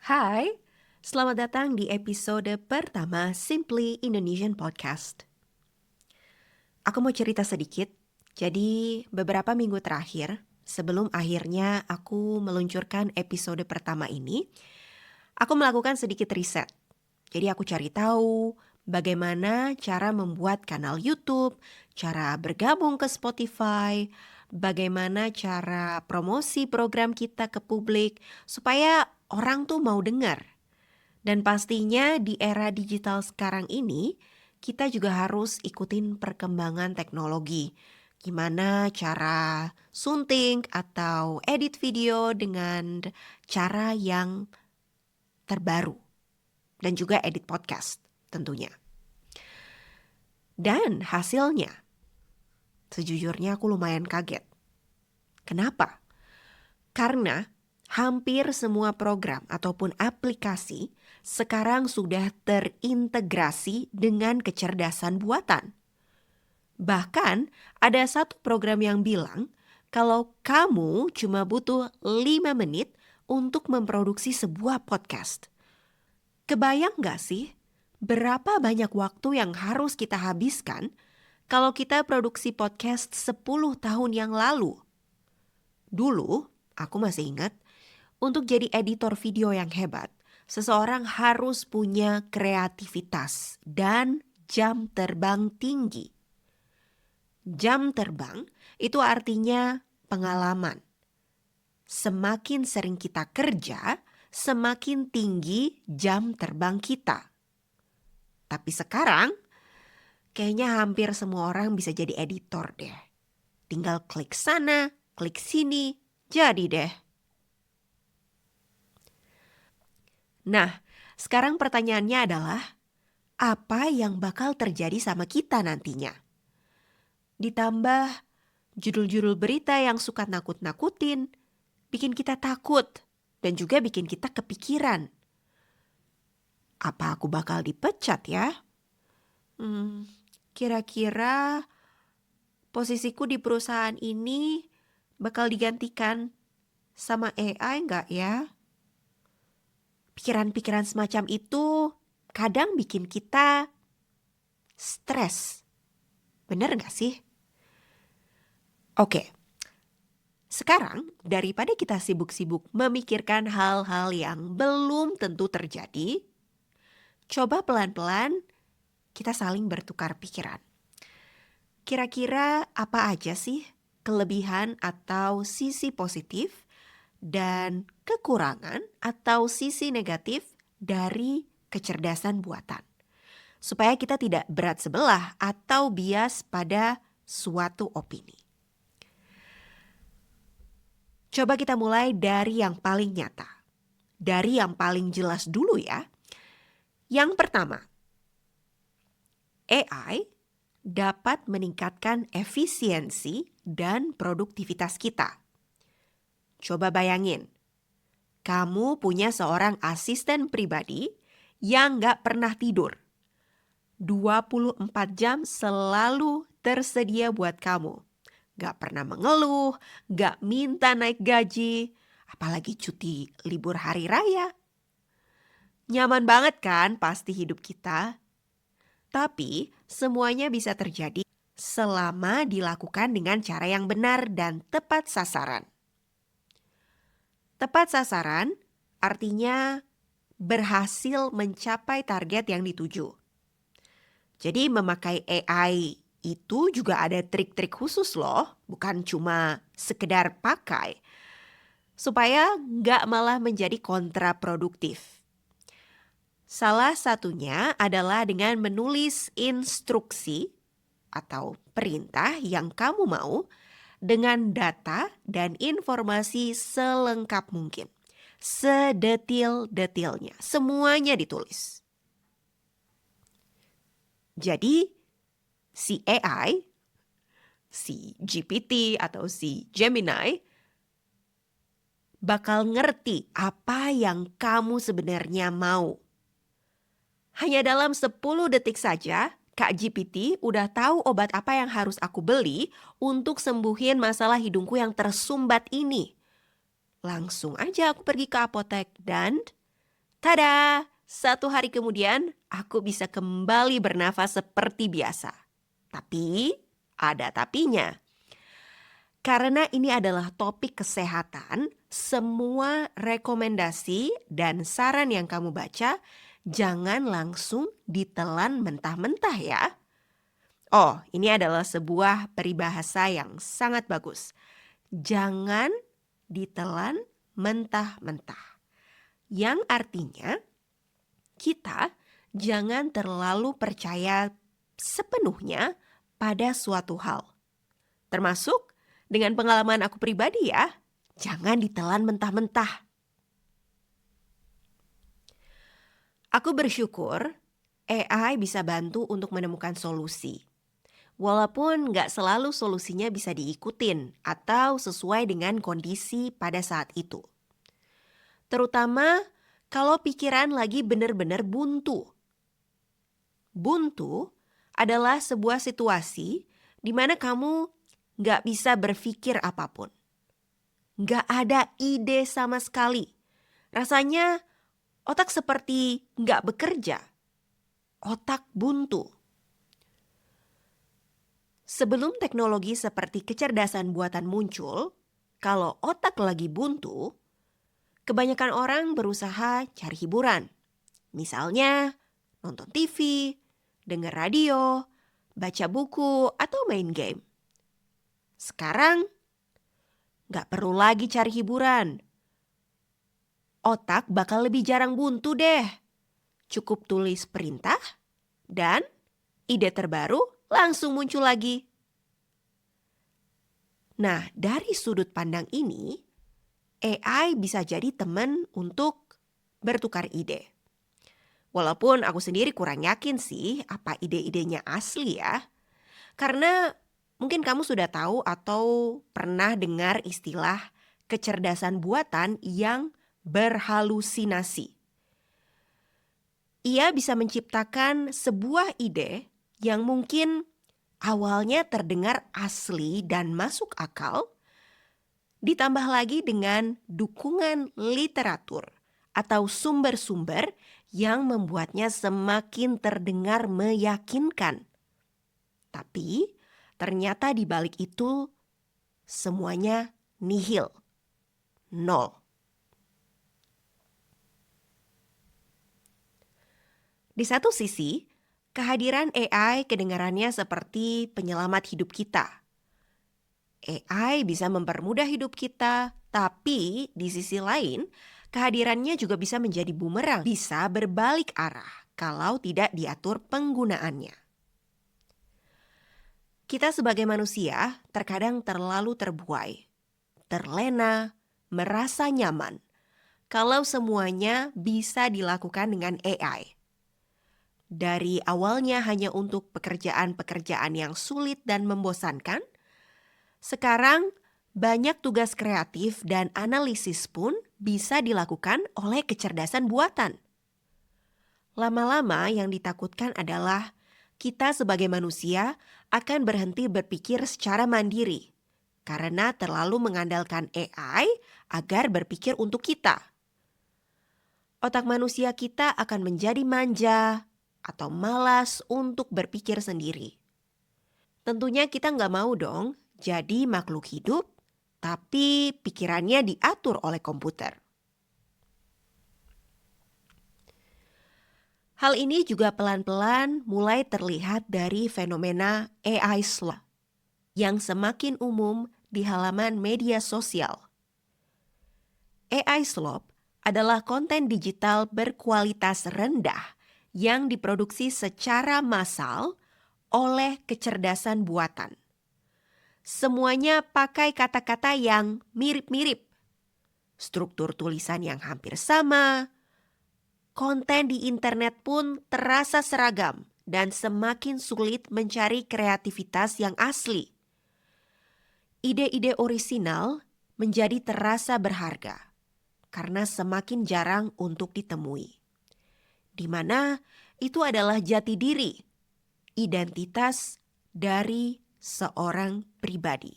Hai, selamat datang di episode pertama Simply Indonesian Podcast. Aku mau cerita sedikit. Jadi, beberapa minggu terakhir, sebelum akhirnya aku meluncurkan episode pertama ini, aku melakukan sedikit riset. Jadi aku cari tahu bagaimana cara membuat kanal YouTube, cara bergabung ke Spotify, bagaimana cara promosi program kita ke publik supaya orang tuh mau dengar. Dan pastinya di era digital sekarang ini, kita juga harus ikutin perkembangan teknologi. Gimana cara sunting atau edit video dengan cara yang terbaru. Dan juga edit podcast tentunya. Dan hasilnya, sejujurnya aku lumayan kaget. Kenapa? Karena hampir semua program ataupun aplikasi sekarang sudah terintegrasi dengan kecerdasan buatan. Bahkan ada satu program yang bilang kalau kamu cuma butuh 5 menit untuk memproduksi sebuah podcast. Kebayang gak sih berapa banyak waktu yang harus kita habiskan kalau kita produksi podcast 10 tahun yang lalu? Dulu, aku masih ingat, untuk jadi editor video yang hebat, seseorang harus punya kreativitas dan jam terbang tinggi. Jam terbang itu artinya pengalaman. Semakin sering kita kerja, semakin tinggi jam terbang kita. Tapi sekarang, kayaknya hampir semua orang bisa jadi editor deh. Tinggal klik sana, klik sini, jadi deh. Nah, sekarang pertanyaannya adalah, apa yang bakal terjadi sama kita nantinya? Ditambah judul-judul berita yang suka nakut-nakutin, bikin kita takut, dan juga bikin kita kepikiran. Apa aku bakal dipecat ya? Kira-kira posisiku di perusahaan ini bakal digantikan sama AI nggak ya? Pikiran-pikiran semacam itu kadang bikin kita stres. Bener nggak sih? Oke, sekarang daripada kita sibuk-sibuk memikirkan hal-hal yang belum tentu terjadi, coba pelan-pelan kita saling bertukar pikiran. Kira-kira apa aja sih kelebihan atau sisi positif dan kekurangan atau sisi negatif dari kecerdasan buatan? Supaya kita tidak berat sebelah atau bias pada suatu opini. Coba kita mulai dari yang paling nyata. Dari yang paling jelas dulu ya. Yang pertama, AI dapat meningkatkan efisiensi dan produktivitas kita. Coba bayangin, kamu punya seorang asisten pribadi yang gak pernah tidur. 24 jam selalu tersedia buat kamu. Gak pernah mengeluh, gak minta naik gaji, apalagi cuti libur hari raya. Nyaman banget kan pasti hidup kita? Tapi semuanya bisa terjadi selama dilakukan dengan cara yang benar dan tepat sasaran. Tepat sasaran artinya berhasil mencapai target yang dituju. Jadi memakai AI itu juga ada trik-trik khusus loh, bukan cuma sekedar pakai. Supaya nggak malah menjadi kontraproduktif. Salah satunya adalah dengan menulis instruksi atau perintah yang kamu mau dengan data dan informasi selengkap mungkin. Sedetil-detilnya, semuanya ditulis. Jadi si AI, si GPT atau si Gemini bakal ngerti apa yang kamu sebenarnya mau. Hanya dalam 10 detik saja, Kak GPT udah tahu obat apa yang harus aku beli untuk sembuhin masalah hidungku yang tersumbat ini. Langsung aja aku pergi ke apotek dan Tada! 1 hari kemudian, aku bisa kembali bernafas seperti biasa. Tapi, ada tapinya. Karena ini adalah topik kesehatan, semua rekomendasi dan saran yang kamu baca jangan langsung ditelan mentah-mentah ya. Oh, ini adalah sebuah peribahasa yang sangat bagus. Jangan ditelan mentah-mentah. Yang artinya kita jangan terlalu percaya sepenuhnya pada suatu hal. Termasuk dengan pengalaman aku pribadi ya, jangan ditelan mentah-mentah. Aku bersyukur AI bisa bantu untuk menemukan solusi. Walaupun nggak selalu solusinya bisa diikutin atau sesuai dengan kondisi pada saat itu. Terutama kalau pikiran lagi benar-benar buntu. Buntu adalah sebuah situasi di mana kamu nggak bisa berpikir apapun. Nggak ada ide sama sekali. Rasanya otak seperti nggak bekerja. Otak buntu. Sebelum teknologi seperti kecerdasan buatan muncul, kalau otak lagi buntu, kebanyakan orang berusaha cari hiburan. Misalnya nonton TV, denger radio, baca buku, atau main game. Sekarang nggak perlu lagi cari hiburan. Otak bakal lebih jarang buntu deh. Cukup tulis perintah dan ide terbaru langsung muncul lagi. Nah, dari sudut pandang ini, AI bisa jadi teman untuk bertukar ide. Walaupun aku sendiri kurang yakin sih apa ide-idenya asli ya. Karena mungkin kamu sudah tahu atau pernah dengar istilah kecerdasan buatan yang berhalusinasi. Ia bisa menciptakan sebuah ide yang mungkin awalnya terdengar asli dan masuk akal, ditambah lagi dengan dukungan literatur atau sumber-sumber yang membuatnya semakin terdengar meyakinkan. Tapi ternyata di balik itu semuanya nihil, nol. Di satu sisi, kehadiran AI kedengarannya seperti penyelamat hidup kita. AI bisa mempermudah hidup kita, tapi di sisi lain, kehadirannya juga bisa menjadi bumerang, bisa berbalik arah kalau tidak diatur penggunaannya. Kita sebagai manusia terkadang terlalu terbuai, terlena, merasa nyaman kalau semuanya bisa dilakukan dengan AI. Dari awalnya hanya untuk pekerjaan-pekerjaan yang sulit dan membosankan, sekarang banyak tugas kreatif dan analisis pun bisa dilakukan oleh kecerdasan buatan. Lama-lama yang ditakutkan adalah kita sebagai manusia akan berhenti berpikir secara mandiri karena terlalu mengandalkan AI agar berpikir untuk kita. Otak manusia kita akan menjadi manja atau malas untuk berpikir sendiri. Tentunya kita nggak mau dong jadi makhluk hidup, tapi pikirannya diatur oleh komputer. Hal ini juga pelan-pelan mulai terlihat dari fenomena AI slop yang semakin umum di halaman media sosial. AI slop adalah konten digital berkualitas rendah yang diproduksi secara massal oleh kecerdasan buatan. Semuanya pakai kata-kata yang mirip-mirip, struktur tulisan yang hampir sama, konten di internet pun terasa seragam dan semakin sulit mencari kreativitas yang asli. Ide-ide orisinal menjadi terasa berharga karena semakin jarang untuk ditemui. Di mana itu adalah jati diri, identitas dari seorang pribadi.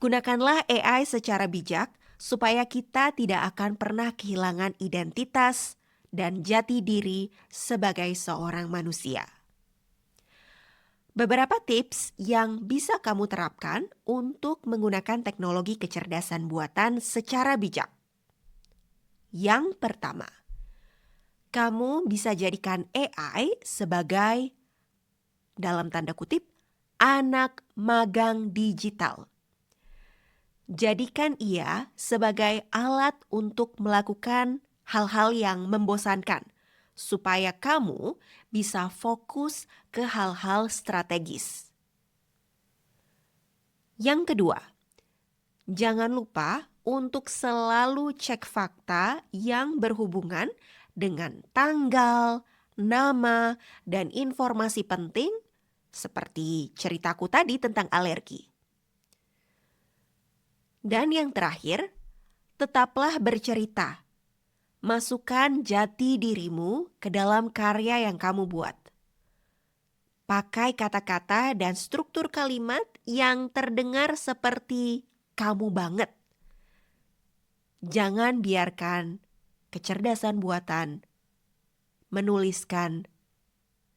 Gunakanlah AI secara bijak supaya kita tidak akan pernah kehilangan identitas dan jati diri sebagai seorang manusia. Beberapa tips yang bisa kamu terapkan untuk menggunakan teknologi kecerdasan buatan secara bijak. Yang pertama, kamu bisa jadikan AI sebagai, dalam tanda kutip, anak magang digital. Jadikan ia sebagai alat untuk melakukan hal-hal yang membosankan, supaya kamu bisa fokus ke hal-hal strategis. Yang kedua, jangan lupa untuk selalu cek fakta yang berhubungan dengan tanggal, nama, dan informasi penting seperti ceritaku tadi tentang alergi. Dan yang terakhir, tetaplah bercerita. Masukkan jati dirimu ke dalam karya yang kamu buat. Pakai kata-kata dan struktur kalimat yang terdengar seperti kamu banget. Jangan biarkan kecerdasan buatan menuliskan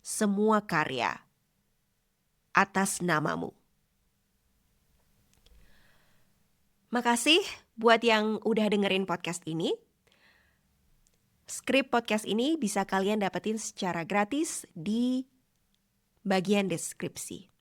semua karya atas namamu. Makasih buat yang udah dengerin podcast ini. Skrip podcast ini bisa kalian dapetin secara gratis di bagian deskripsi.